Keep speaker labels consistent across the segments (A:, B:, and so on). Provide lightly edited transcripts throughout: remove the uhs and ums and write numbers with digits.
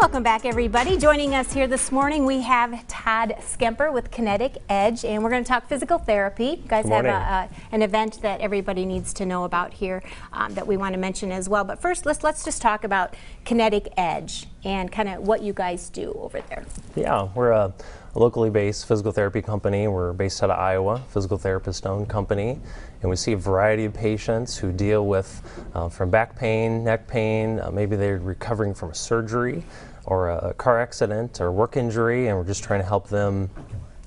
A: Welcome back, everybody. Joining us here this morning, we have Todd Skemper with Kinetic Edge, and we're going to talk physical therapy. You guys have an event that everybody needs to know about here that we want to mention as well. But first, let's just talk about Kinetic Edge and kind of what you guys do over there.
B: Yeah, we're a locally based physical therapy company. We're based out of Iowa, physical therapist-owned company, and we see a variety of patients who deal with from back pain, neck pain, maybe they're recovering from a surgery or a car accident or work injury, and we're just trying to help them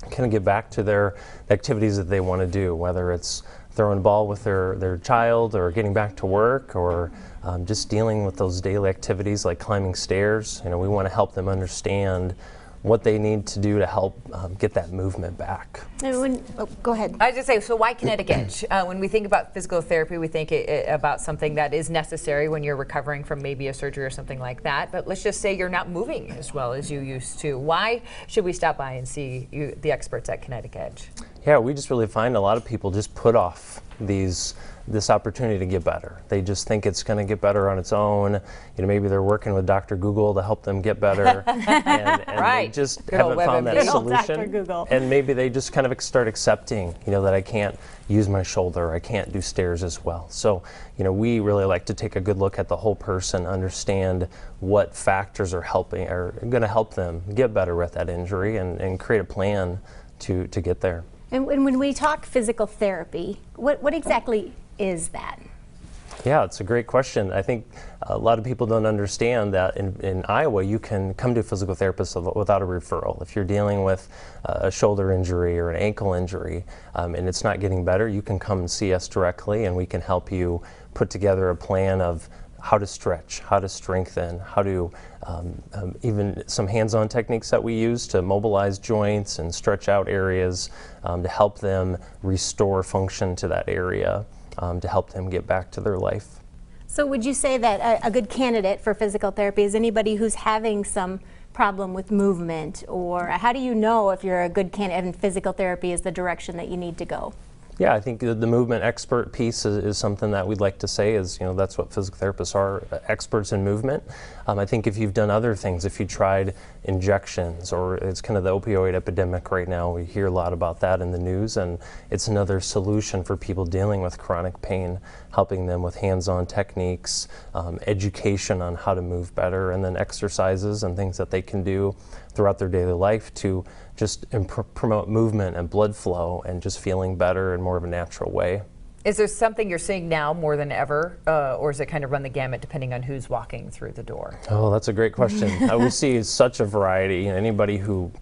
B: kind of get back to their activities that they want to do, whether it's throwing a ball with their child or getting back to work or just dealing with those daily activities like climbing stairs. You know, we want to help them understand what they need to do to help get that movement back.
A: Go ahead.
C: I was just say, so why Kinetic Edge? When we think about physical therapy, we think about something that is necessary when you're recovering from maybe a surgery or something like that. But let's just say you're not moving as well as you used to. Why should we stop by and see the experts at Kinetic Edge?
B: Yeah, we just really find a lot of people just put off this opportunity to get better. They just think it's going to get better on its own. You know, maybe they're working with Dr. Google to help them get better, and
C: right.
B: They just haven't found that solution. And maybe they just kind of start accepting, you know, that I can't use my shoulder, I can't do stairs as well. So, you know, we really like to take a good look at the whole person, understand what factors are going to help them get better with that injury, and create a plan to get there.
A: And when we talk physical therapy, what exactly is that?
B: Yeah, it's a great question. I think a lot of people don't understand that in Iowa you can come to a physical therapist without a referral. If you're dealing with a shoulder injury or an ankle injury and it's not getting better, you can come and see us directly, and we can help you put together a plan of how to stretch, how to strengthen, how to even some hands-on techniques that we use to mobilize joints and stretch out areas to help them restore function to that area, to help them get back to their life.
A: So would you say that a good candidate for physical therapy is anybody who's having some problem with movement, or how do you know if you're a good candidate and physical therapy is the direction that you need to go?
B: Yeah, I think the movement expert piece is something that we'd like to say is, you know, that's what physical therapists are, experts in movement. I think if you've done other things, if you tried injections, or it's kind of the opioid epidemic right now, we hear a lot about that in the news, and it's another solution for people dealing with chronic pain, helping them with hands-on techniques, education on how to move better, and then exercises and things that they can do throughout their daily life to just promote movement and blood flow and just feeling better in more of a natural way.
C: Is there something you're seeing now more than ever, or is it kind of run the gamut depending on who's walking through the door?
B: Oh, that's a great question. We see such a variety. You know, anybody who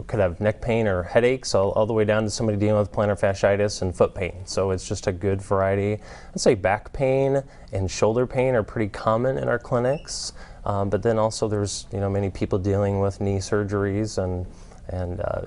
B: could have neck pain or headaches, all the way down to somebody dealing with plantar fasciitis and foot pain. So it's just a good variety. I'd say back pain and shoulder pain are pretty common in our clinics, but then also there's, you know, many people dealing with knee surgeries and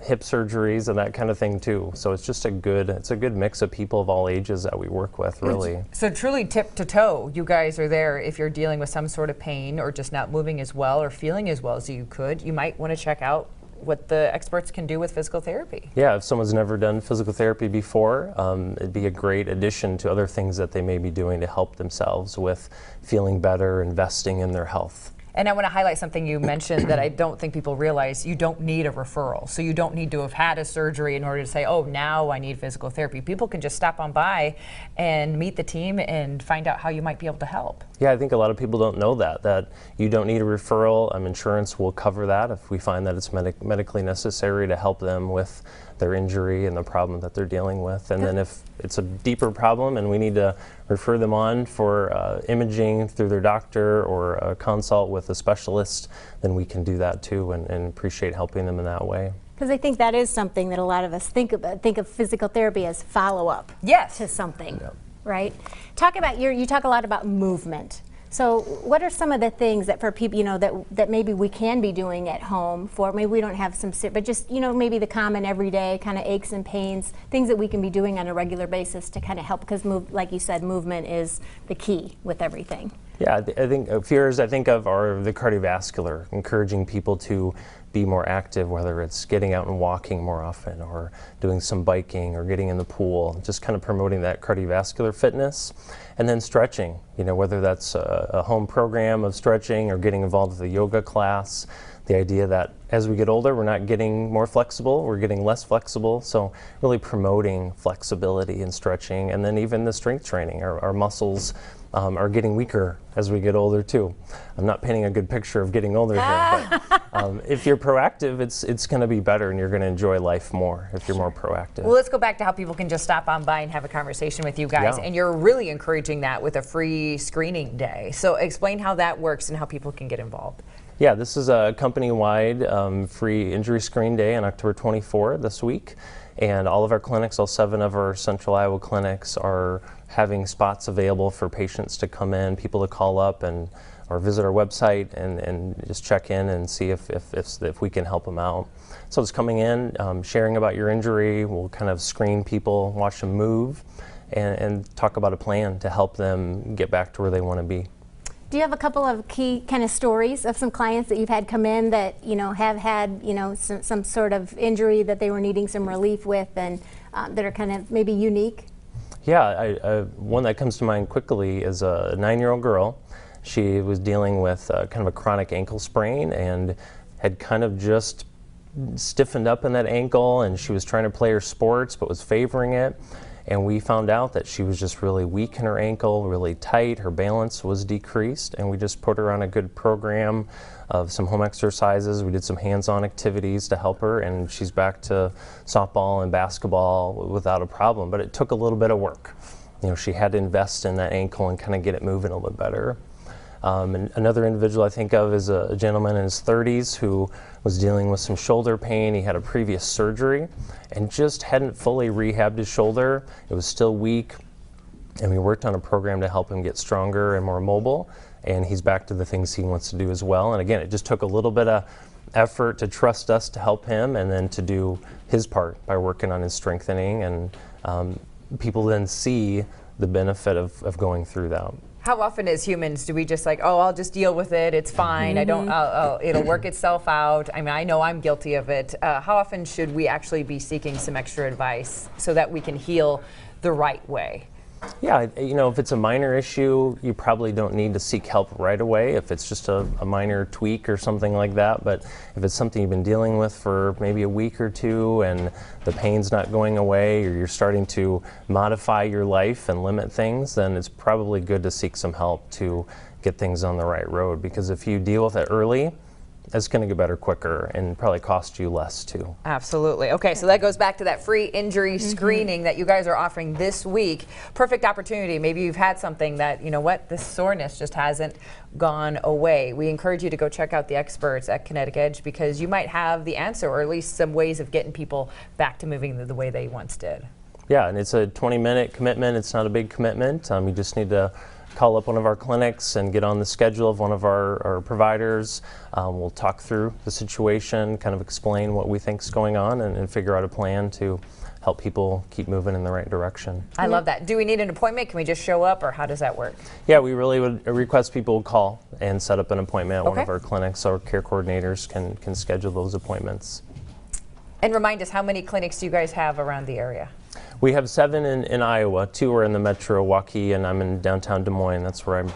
B: hip surgeries and that kind of thing too. So it's just a good mix of people of all ages that we work with, really.
C: So truly tip to toe, you guys are there if you're dealing with some sort of pain or just not moving as well or feeling as well as you could. You might want to check out what the experts can do with physical therapy.
B: Yeah, if someone's never done physical therapy before, it'd be a great addition to other things that they may be doing to help themselves with feeling better, investing in their health.
C: And I want to highlight something you mentioned that I don't think people realize. You don't need a referral. So you don't need to have had a surgery in order to say, oh, now I need physical therapy. People can just stop on by and meet the team and find out how you might be able to help.
B: Yeah, I think a lot of people don't know that you don't need a referral. Insurance will cover that if we find that it's medically necessary to help them with their injury and the problem that they're dealing with. And then if it's a deeper problem and we need to refer them on for imaging through their doctor or a consult with a specialist, then we can do that too, and appreciate helping them in that way.
A: Because I think that is something that a lot of us think of physical therapy as follow-up to something, right? You talk a lot about movement. So what are some of the things that for people, you know, that maybe we can be doing at home for, maybe we don't have some, but just, you know, maybe the common everyday kind of aches and pains, things that we can be doing on a regular basis to kind of help, because like you said, movement is the key with everything.
B: Yeah, I think fears I think of are the cardiovascular, encouraging people to be more active, whether it's getting out and walking more often or doing some biking or getting in the pool, just kind of promoting that cardiovascular fitness. And then stretching, whether that's a home program of stretching or getting involved with a yoga class. The idea that as we get older, we're not getting more flexible, we're getting less flexible. So really promoting flexibility and stretching, and then even the strength training. Our muscles are getting weaker as we get older too. I'm not painting a good picture of getting older here, but if you're proactive, it's going to be better, and you're going to enjoy life more if you're more proactive.
C: Well, let's go back to how people can just stop on by and have a conversation with you guys.
B: Yeah.
C: And you're really encouraging that with a free screening day. So explain how that works and how people can get involved.
B: Yeah, this is a company-wide free injury screen day on October 24th this week. And all of our clinics, all 7 of our Central Iowa clinics, are having spots available for patients to come in, people to call up or visit our website and just check in and see if we can help them out. So it's coming in, sharing about your injury. We'll kind of screen people, watch them move, and talk about a plan to help them get back to where they want to be.
A: Do you have a couple of key kind of stories of some clients that you've had come in that have had some sort of injury that they were needing some relief with, and that are kind of maybe unique?
B: Yeah, one that comes to mind quickly is a 9-year-old girl. She was dealing with kind of a chronic ankle sprain and had kind of just stiffened up in that ankle, and she was trying to play her sports but was favoring it. And we found out that she was just really weak in her ankle, really tight, her balance was decreased, and we just put her on a good program of some home exercises. We did some hands-on activities to help her, and she's back to softball and basketball without a problem. But it took a little bit of work. She had to invest in that ankle and kind of get it moving a little bit better. And another individual I think of is a gentleman in his 30s who was dealing with some shoulder pain. He had a previous surgery and just hadn't fully rehabbed his shoulder. It was still weak, and we worked on a program to help him get stronger and more mobile, and he's back to the things he wants to do as well. And again, it just took a little bit of effort to trust us to help him, and then to do his part by working on his strengthening, and people then see the benefit of going through that.
C: How often as humans do we just like, oh, I'll just deal with it, it's fine, it'll work itself out? I mean, I know I'm guilty of it. How often should we actually be seeking some extra advice so that we can heal the right way?
B: Yeah, if it's a minor issue, you probably don't need to seek help right away if it's just a minor tweak or something like that. But if it's something you've been dealing with for maybe a week or two and the pain's not going away, or you're starting to modify your life and limit things, then it's probably good to seek some help to get things on the right road. Because if you deal with it early, it's going to get better quicker and probably cost you less too.
C: Absolutely. Okay, so that goes back to that free injury screening that you guys are offering this week. Perfect opportunity. Maybe you've had something that, this soreness just hasn't gone away. We encourage you to go check out the experts at Kinetic Edge, because you might have the answer, or at least some ways of getting people back to moving the way they once did.
B: Yeah, and it's a 20-minute commitment. It's not a big commitment. You just need to call up one of our clinics and get on the schedule of one of our providers. We'll talk through the situation, kind of explain what we think is going on, and figure out a plan to help people keep moving in the right direction.
C: I love that. Do we need an appointment? Can we just show up, or how does that work?
B: Yeah, we really would request people call and set up an appointment at one of our clinics. Our care coordinators can schedule those appointments.
C: And remind us, how many clinics do you guys have around the area?
B: We have 7 in Iowa. 2 are in the metro Waukee, and I'm in downtown Des Moines. That's where I'm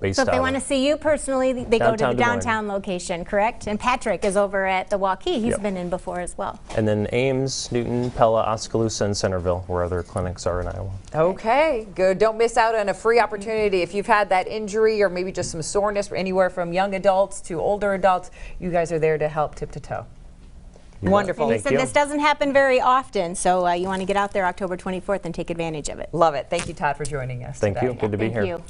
B: based out
A: So if they want to see you personally, they go to the
B: Des Moines.
A: downtown location, correct? And Patrick is over at the Waukee. He's been in before as well.
B: And then Ames, Newton, Pella, Oskaloosa, and Centerville, where other clinics are in Iowa.
C: Okay, good. Don't miss out on a free opportunity. If you've had that injury or maybe just some soreness, anywhere from young adults to older adults, you guys are there to help tip to toe. Wonderful.
A: And he said this doesn't happen very often, so you want to get out there October 24th and take advantage of it.
C: Love it. Thank you, Todd, for joining us
B: Thank
C: today.
B: you. Good to be here.
A: Thank you.